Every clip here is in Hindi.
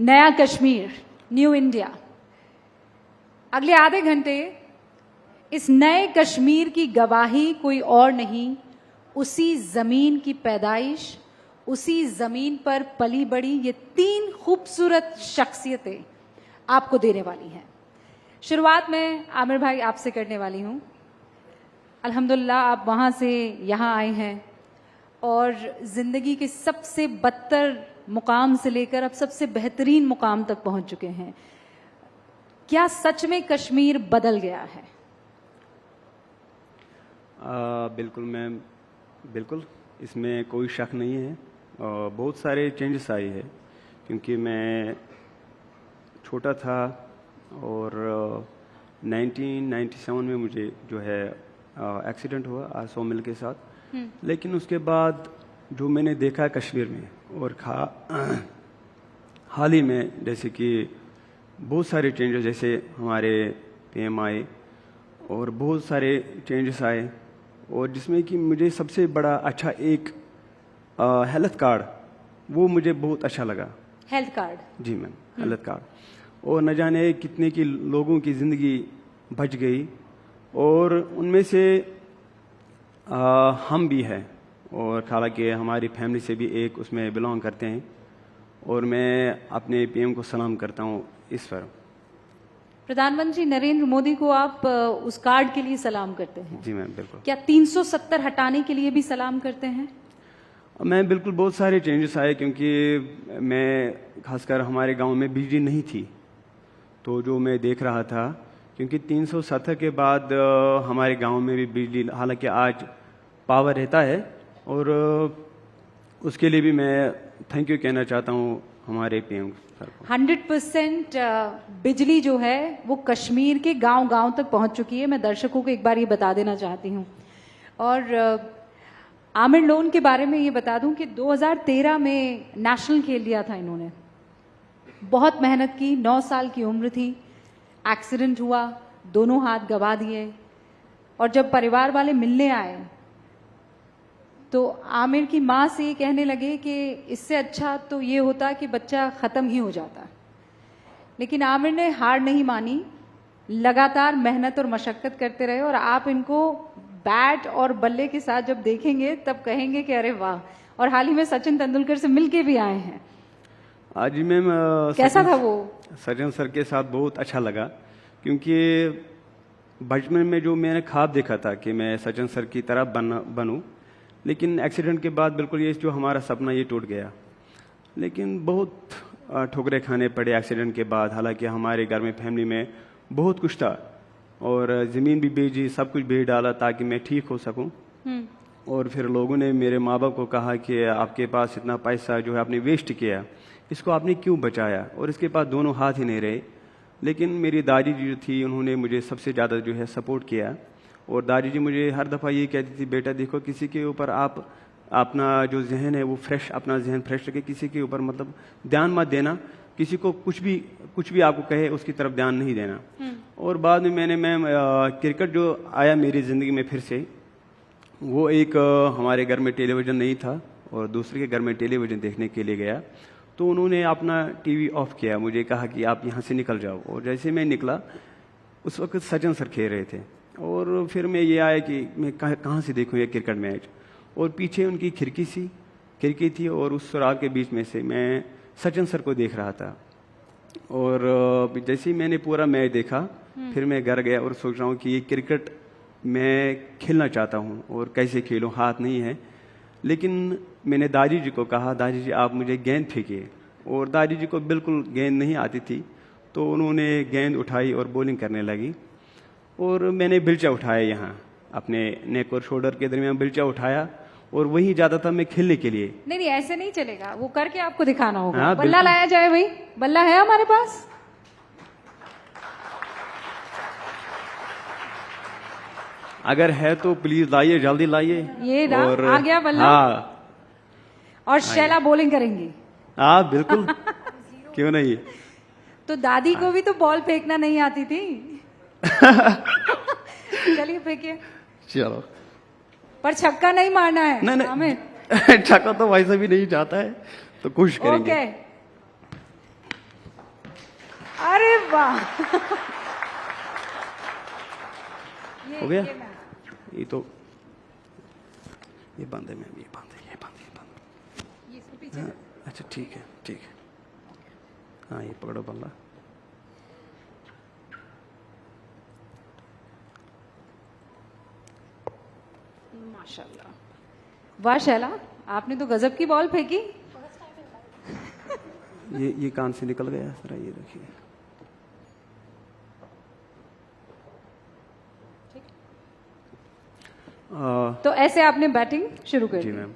नया कश्मीर, न्यू इंडिया। अगले आधे घंटे इस नए कश्मीर की गवाही कोई और नहीं, उसी जमीन की पैदाइश, उसी जमीन पर पली बड़ी ये तीन खूबसूरत शख्सियतें आपको देने वाली हैं। शुरुआत में आमिर भाई आपसे करने वाली हूं। अल्हम्दुलिल्लाह आप वहां से यहां आए हैं और जिंदगी के सबसे बदतर मुकाम से लेकर अब सबसे बेहतरीन मुकाम तक पहुंच चुके हैं। क्या सच में कश्मीर बदल गया है? बिल्कुल मैम, बिल्कुल, इसमें कोई शक नहीं है। बहुत सारे चेंजेस आए हैं, क्योंकि मैं छोटा था और 1997 में मुझे जो है एक्सीडेंट हुआ आसो मिल के साथ। लेकिन उसके बाद जो मैंने देखा कश्मीर में और हाल ही में, जैसे कि बहुत सारे चेंजेस, जैसे हमारे पीएम आए और बहुत सारे चेंजेस आए, और जिसमें कि मुझे सबसे बड़ा अच्छा एक हेल्थ कार्ड, वो मुझे बहुत अच्छा लगा। Health card? जी मैम, हेल्थ कार्ड। और न जाने कितने की लोगों की ज़िंदगी बच गई, और उनमें से हम भी हैं, और हालांकि हमारी फैमिली से भी एक उसमें बिलोंग करते हैं, और मैं अपने पीएम को सलाम करता हूँ इस पर। प्रधानमंत्री नरेंद्र मोदी को आप उस कार्ड के लिए सलाम करते हैं? जी मैम, बिल्कुल। क्या 370 हटाने के लिए भी सलाम करते हैं? मैं बिल्कुल, बहुत सारे चेंजेस आए, क्योंकि मैं खासकर हमारे गांव में बिजली नहीं थी, तो जो मैं देख रहा था, क्योंकि 370 के बाद हमारे गांव में भी बिजली, हालांकि आज पावर रहता है, और उसके लिए भी मैं थैंक यू कहना चाहता हूँ हमारे पीएम सर को। 100% बिजली जो है वो कश्मीर के गांव गांव तक पहुंच चुकी है। मैं दर्शकों को एक बार ये बता देना चाहती हूँ। और आमिर लोन के बारे में ये बता दूं कि 2013 में नेशनल खेल लिया था इन्होंने। बहुत मेहनत की, 9 साल की उम्र थी, एक्सीडेंट हुआ, दोनों हाथ गवा दिए, और जब परिवार वाले मिलने आए तो आमिर की माँ से ये कहने लगे कि इससे अच्छा तो ये होता कि बच्चा ख़त्म ही हो जाता। लेकिन आमिर ने हार नहीं मानी, लगातार मेहनत और मशक्क़त करते रहे, और आप इनको बैट और बल्ले के साथ जब देखेंगे तब कहेंगे कि अरे वाह। और हाल ही में सचिन तेंदुलकर से मिलके भी आए हैं। आज मैम, कैसा था वो? सचिन सर के साथ बहुत अच्छा लगा, क्योंकि बचपन में जो मैंने ख्वाब देखा था कि मैं सचिन सर की तरह बनूं, लेकिन एक्सीडेंट के बाद बिल्कुल ये जो हमारा सपना ये टूट गया। लेकिन बहुत ठोकरें खाने पड़े एक्सीडेंट के बाद। हालांकि हमारे घर में, फैमिली में बहुत कुछ था, और ज़मीन भी बेची, सब कुछ बेच डाला ताकि मैं ठीक हो सकूं। और फिर लोगों ने मेरे माँ बाप को कहा कि आपके पास इतना पैसा जो है आपने वेस्ट किया, इसको आपने क्यों बचाया? और इसके पास दोनों हाथ ही नहीं रहे। लेकिन मेरी दादी जी जो थी, उन्होंने मुझे सबसे ज़्यादा जो है सपोर्ट किया, और दादी जी मुझे हर दफ़ा ये कहती थी, बेटा देखो, किसी के ऊपर आप अपना जो जहन है वो फ्रेश, अपना जहन फ्रेश रखे, किसी के ऊपर मतलब ध्यान मत देना, किसी को कुछ भी आपको कहे उसकी तरफ ध्यान नहीं देना। और बाद में मैंने मैम क्रिकेट जो आया मेरी ज़िंदगी में फिर से, वो एक हमारे घर में टेलीविज़न नहीं था, और दूसरे के घर में टेलीविज़न देखने के लिए गया, तो उन्होंने अपना टीवी ऑफ किया, मुझे कहा कि आप यहाँ से निकल जाओ। और जैसे मैं निकला, उस वक्त सचिन सर खेल रहे थे, और फिर मैं ये आया कि मैं कहाँ से देखूँ ये क्रिकेट मैच। और पीछे उनकी खिड़की थी, और उस सुराग के बीच में से मैं सचिन सर को देख रहा था। और जैसे ही मैंने पूरा मैच देखा, फिर मैं घर गया और सोच रहा हूँ कि ये क्रिकेट मैं खेलना चाहता हूँ, और कैसे खेलूँ, हाथ नहीं है। लेकिन मैंने दादी जी को कहा, दादी जी आप मुझे गेंद फेंकिए, और दादी जी को बिल्कुल गेंद नहीं आती थी, तो उन्होंने गेंद उठाई और बॉलिंग करने लगी, और मैंने बिल्चा उठाया, यहाँ अपने नेक और शोल्डर के दरमियान बिल्चा उठाया, और वहीं जाता था मैं खेलने के लिए। नहीं, ऐसे नहीं चलेगा, वो करके आपको दिखाना होगा। हाँ, बल्ला लाया जाए भाई, बल्ला है हमारे पास? अगर है तो प्लीज लाइए, जल्दी लाइए। ये और आ गया बल्ला। हाँ, और शैला बॉलिंग करेंगी? हाँ बिल्कुल, क्यों नहीं। तो दादी को भी तो बॉल फेंकना नहीं आती थी। चलिए फेंकिए। चलो, पर छक्का नहीं मारना है। नहीं हमें छक्का तो वैसे भी नहीं जाता है, तो कोशिश करेंगे। ओके, वाह। हो गया? ये मैं- ये तो ये बंद है मैम, ये बंद है, ये बंद है, ये बंद ये इसको पीछे है। कर। हाँ, अच्छा ठीक है, ठीक है। हाँ, ये पकड़ो बल्ला। माशाल्लाह, वाह शैला, आपने तो गजब की बॉल फेंकी। ये कान से निकल गया जरा, ये देखिए। तो ऐसे आपने बैटिंग शुरू कर जी दी। मैम।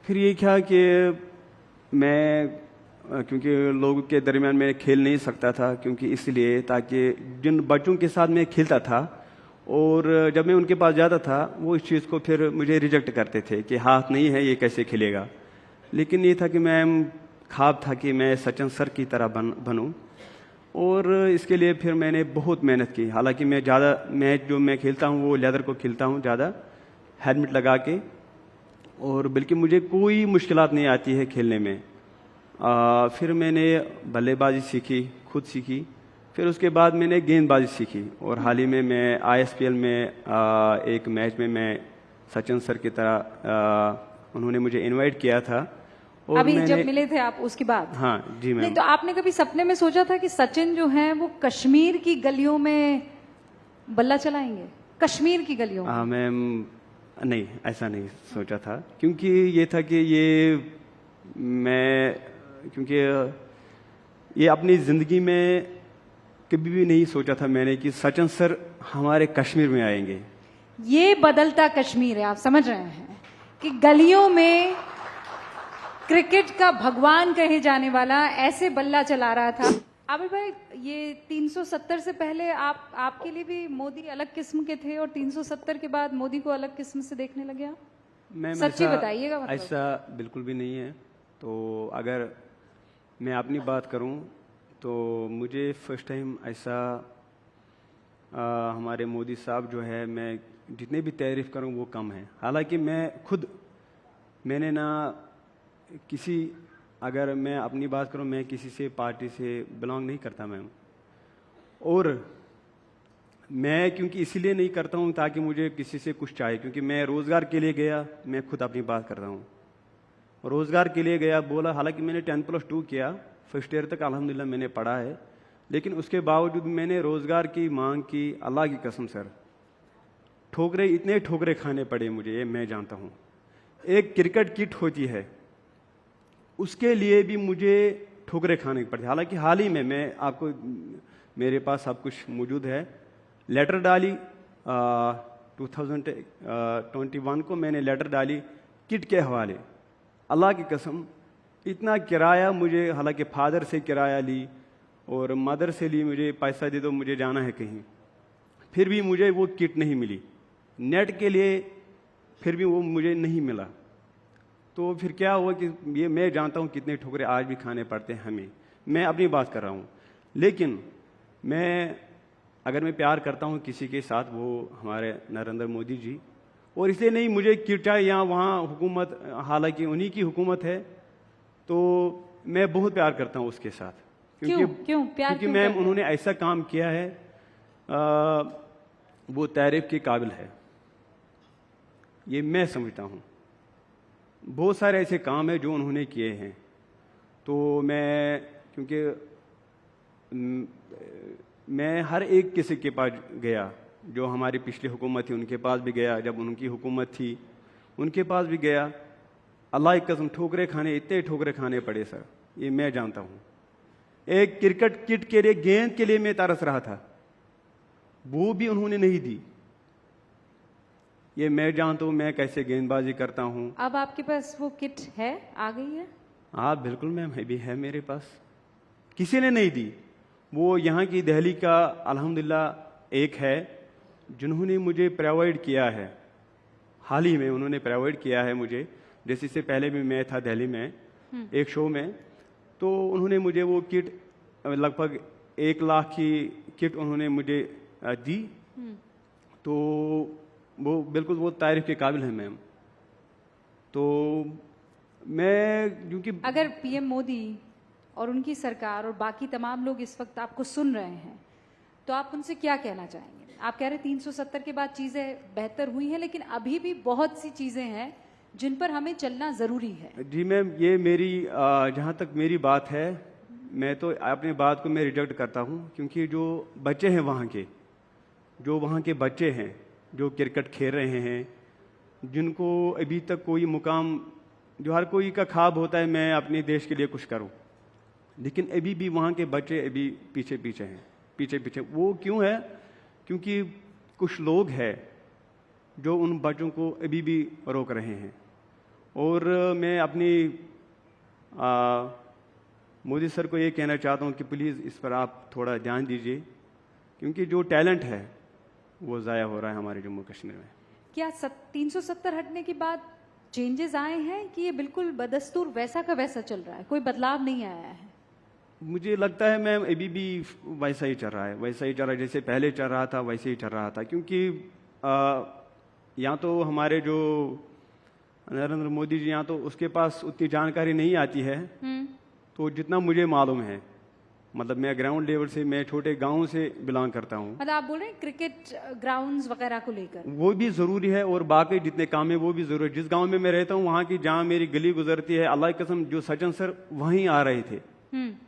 फिर ये क्या कि मैं क्योंकि लोगों के दरमियान मैं खेल नहीं सकता था, क्योंकि इसलिए ताकि जिन बच्चों के साथ मैं खेलता था और जब मैं उनके पास जाता था वो इस चीज़ को फिर मुझे रिजेक्ट करते थे कि हाथ नहीं है, ये कैसे खेलेगा। लेकिन ये था कि मैं ख्वाब था कि मैं सचिन सर की तरह बनूं, और इसके लिए फिर मैंने बहुत मेहनत की। हालांकि मैं ज़्यादा मैच जो मैं खेलता हूँ वो लेदर को खेलता हूँ ज़्यादा, हेलमेट लगा के, और बल्कि मुझे कोई मुश्किलात नहीं आती है खेलने में। फिर मैंने बल्लेबाजी सीखी, खुद सीखी। फिर उसके बाद मैंने गेंदबाजी सीखी, और हाल ही में मैं ISPL में एक मैच में मैं सचिन सर की तरह उन्होंने मुझे इनवाइट किया था। और अभी मैंने, जब मिले थे आप उसके बाद? हाँ जी नहीं मैम। तो आपने कभी सपने में सोचा था कि सचिन जो हैं वो कश्मीर की गलियों में बल्ला चलाएंगे? कश्मीर की गलियों में? मैम नहीं, ऐसा नहीं सोचा था, क्योंकि ये था कि क्योंकि ये अपनी ज़िंदगी में कभी भी नहीं सोचा था मैंने कि सचिन सर हमारे कश्मीर में आएंगे। ये बदलता कश्मीर है, आप समझ रहे हैं कि गलियों में क्रिकेट का भगवान कहे जाने वाला ऐसे बल्ला चला रहा था। आबिर भाई, ये 370 से पहले आपके लिए भी मोदी अलग किस्म के थे, और 370 के बाद मोदी को अलग किस्म से देखने लगे आप? मैम सच्ची बताइएगा। मतलब ऐसा बिल्कुल भी नहीं है। तो अगर मैं अपनी बात करूं तो मुझे फर्स्ट टाइम ऐसा हमारे मोदी साहब जो है, मैं जितने भी तारीफ करूं वो कम है। हालांकि मैंने ना किसी, अगर मैं अपनी बात करूं, मैं किसी से पार्टी से बिलोंग नहीं करता मैम, और मैं क्योंकि इसीलिए नहीं करता हूं ताकि मुझे किसी से कुछ चाहिए, क्योंकि मैं रोज़गार के लिए गया। मैं खुद अपनी बात कर रहा हूं, रोज़गार के लिए गया, बोला। हालांकि मैंने 10+2 किया, फर्स्ट ईयर तक अल्हम्दुलिल्लाह मैंने पढ़ा है, लेकिन उसके बावजूद मैंने रोज़गार की मांग की। अल्लाह की कसम सर, इतने ठोकरे खाने पड़े मुझे, ये मैं जानता हूँ। एक क्रिकेट किट होती है, उसके लिए भी मुझे ठोकरे खाने पड़ते। हालांकि हाल ही में मैं आपको, मेरे पास सब कुछ मौजूद है, लेटर डाली 2021 को मैंने लेटर डाली किट के हवाले। अल्लाह की कसम, इतना किराया मुझे, हालांकि फादर से किराया ली और मदर से ली, मुझे पैसा दे दो मुझे जाना है कहीं, फिर भी मुझे वो किट नहीं मिली। नेट के लिए फिर भी वो मुझे नहीं मिला। तो फिर क्या हुआ कि ये मैं जानता हूँ कितने ठुकरे आज भी खाने पड़ते हैं हमें। मैं अपनी बात कर रहा हूँ, लेकिन अगर मैं प्यार करता हूँ किसी के साथ, वो हमारे नरेंद्र मोदी जी, और इसलिए नहीं मुझे किटा या वहाँ हुकूमत, हालांकि उन्हीं की हुकूमत है, तो मैं बहुत प्यार करता हूँ उसके साथ। क्योंकि मैम उन्होंने ऐसा काम किया है, वो तारीफ के काबिल है, ये मैं समझता हूँ। बहुत सारे ऐसे काम हैं जो उन्होंने किए हैं। तो क्योंकि मैं हर एक किसी के पास गया, जो हमारी पिछली हुकूमत थी उनके पास भी गया, जब उनकी हुकूमत थी उनके पास भी गया। अल्लाह की कसम, इतने ठोकरे खाने पड़े सर, ये मैं जानता हूँ। एक क्रिकेट किट के लिए, गेंद के लिए मैं तरस रहा था, वो भी उन्होंने नहीं दी। ये मैं जानता हूँ मैं कैसे गेंदबाजी करता हूँ। अब आपके पास वो किट है, आ गई है? हाँ बिल्कुल मैम, भी है मेरे पास, किसी ने नहीं दी। वो यहाँ की दिल्ली का अल्हम्दुलिल्लाह एक है जिन्होंने मुझे प्रोवाइड किया है, हाल ही में उन्होंने प्रोवाइड किया है मुझे। जैसे इससे पहले भी मैं था दिल्ली में एक शो में, तो उन्होंने मुझे वो किट, लगभग 1 लाख की किट उन्होंने मुझे दी। तो वो बिल्कुल वो तारीफ के काबिल है मैम। तो मैं क्योंकि अगर पीएम मोदी और उनकी सरकार और बाकी तमाम लोग इस वक्त आपको सुन रहे हैं, तो आप उनसे क्या कहना चाहेंगे? आप कह रहे 370 के बाद चीजें बेहतर हुई हैं, लेकिन अभी भी बहुत सी चीजें हैं जिन पर हमें चलना जरूरी है। जी मैम, ये मेरी जहाँ तक मेरी बात है, मैं तो अपनी बात को मैं रिजेक्ट करता हूँ, क्योंकि जो बच्चे हैं वहाँ के बच्चे हैं जो क्रिकेट खेल रहे हैं, जिनको अभी तक कोई मुकाम, जो हर कोई का ख्वाब होता है मैं अपने देश के लिए कुछ करूं, लेकिन अभी भी वहाँ के बच्चे अभी पीछे। वो क्यों है? क्योंकि कुछ लोग हैं जो उन बच्चों को अभी भी रोक रहे हैं। और मैं अपनी मोदी सर को ये कहना चाहता हूँ कि प्लीज़ इस पर आप थोड़ा ध्यान दीजिए, क्योंकि जो टैलेंट है वो ज़ाया हो रहा है हमारे जम्मू कश्मीर में। क्या 370 हटने के बाद चेंजेस आए हैं कि ये बिल्कुल बदस्तूर वैसा का वैसा चल रहा है, कोई बदलाव नहीं आया है? मुझे लगता है मैम अभी भी वैसा ही चल रहा है, जैसे पहले चल रहा था वैसे ही चल रहा था। क्योंकि यहाँ तो हमारे जो नरेंद्र मोदी जी, यहाँ तो उसके पास उतनी जानकारी नहीं आती है। तो जितना मुझे मालूम है, मतलब मैं ग्राउंड लेवल से, मैं छोटे गांव से बिलोंग करता हूँ। मतलब आप बोल रहे हैं क्रिकेट ग्राउंड्स वगैरह को लेकर वो भी जरूरी है, और बाकी जितने काम है वो भी जरूरी है। जिस गांव में मैं रहता हूँ, वहाँ की जहाँ मेरी गली गुजरती है, अल्लाह की कसम, जो सचिन सर वहीं आ रहे थे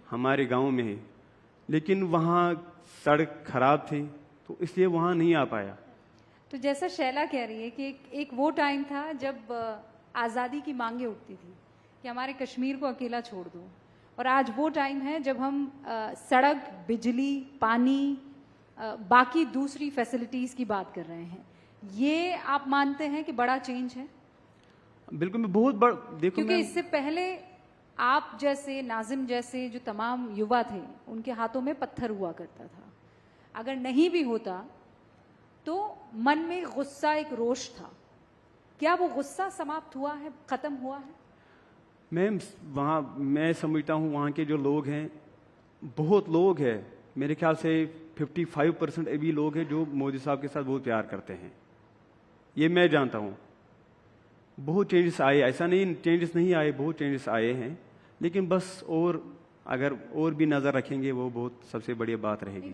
हमारे गांव में ही, लेकिन वहाँ सड़क खराब थी, तो इसलिए वहाँ नहीं आ पाया। तो जैसा शैला कह रही है कि एक वो टाइम था जब आज़ादी की मांगे उठती थी कि हमारे कश्मीर को अकेला छोड़ दो, और आज वो टाइम है जब हम सड़क, बिजली, पानी, बाकी दूसरी फैसिलिटीज की बात कर रहे हैं। ये आप मानते हैं कि बड़ा चेंज है? बिल्कुल, मैं बहुत बड़ा, देखो, क्योंकि इससे पहले आप जैसे, नाजिम जैसे जो तमाम युवा थे, उनके हाथों में पत्थर हुआ करता था। अगर नहीं भी होता तो मन में गुस्सा, एक रोष था। क्या वो गुस्सा समाप्त हुआ है, खत्म हुआ है? मैम, वहाँ मैं समझता हूँ वहाँ के जो लोग हैं, बहुत लोग हैं, मेरे ख्याल से 55% अभी लोग हैं जो मोदी साहब के साथ बहुत प्यार करते हैं। ये मैं जानता हूँ। बहुत चेंजेस आए, ऐसा नहीं चेंजेस नहीं आए, बहुत चेंजेस आए हैं, लेकिन बस और अगर और भी नज़र रखेंगे वो बहुत सबसे बड़ी बात रहेगी।